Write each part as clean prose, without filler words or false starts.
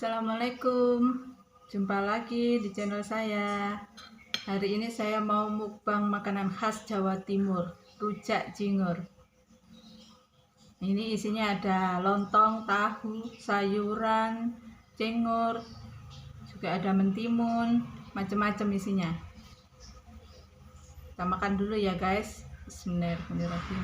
Assalamualaikum, jumpa lagi di channel saya. Hari ini saya mau mukbang makanan khas Jawa Timur, rujak cingur. Ini isinya ada lontong, tahu, sayuran, cingur, juga ada mentimun, macam-macam isinya. Kita makan dulu ya guys. Bismillahirrahmanirrahim.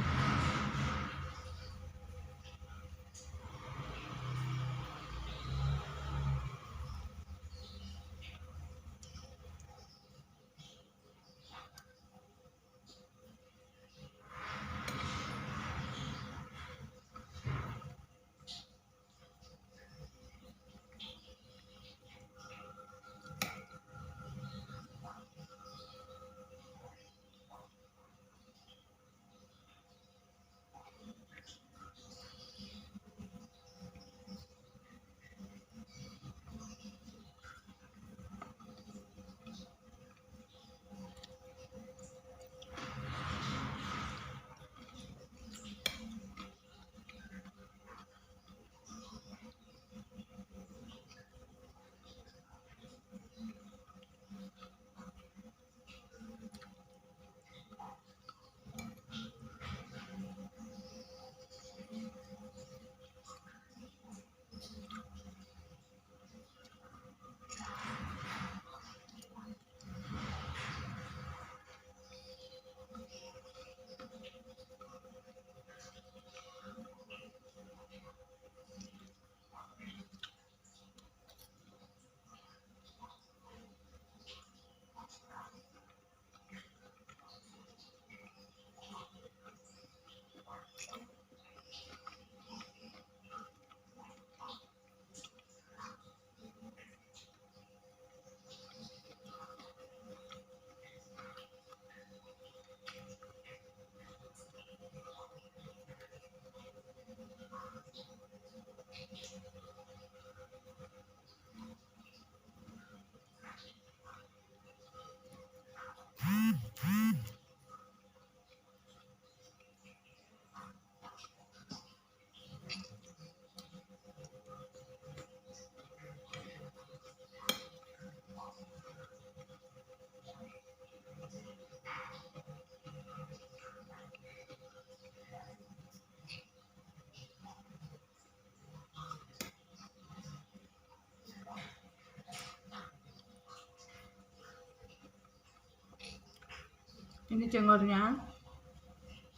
Ini cengurnya,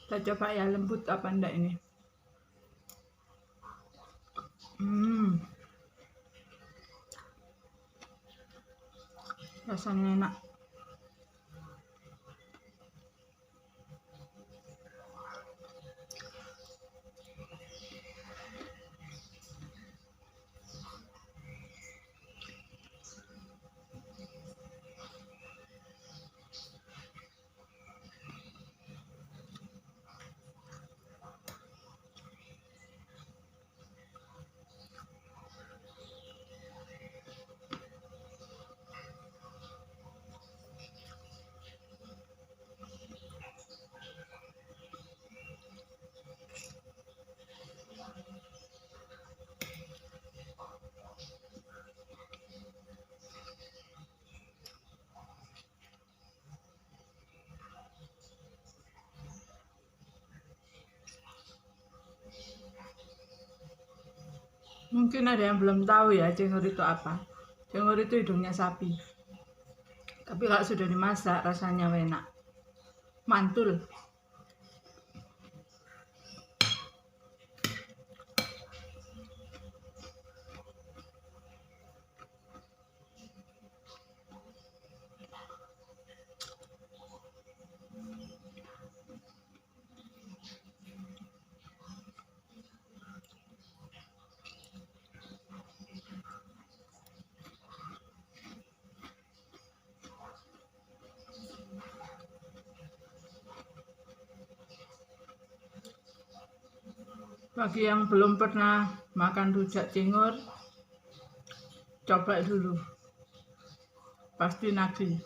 kita coba ya lembut apa enggak ini. Rasanya enak. Mungkin ada yang belum tahu ya cingur itu apa. Cingur itu hidungnya sapi. Tapi kalau sudah dimasak rasanya enak. Mantul. Bagi yang belum pernah makan rujak cingur, coba dulu. Pasti nagih.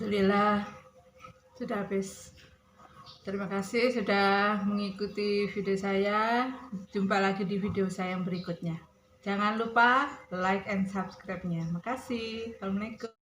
Alhamdulillah sudah habis. Terima kasih sudah mengikuti video saya. Jumpa lagi di video saya yang berikutnya. Jangan lupa like and subscribe-nya. Makasih. Assalamualaikum.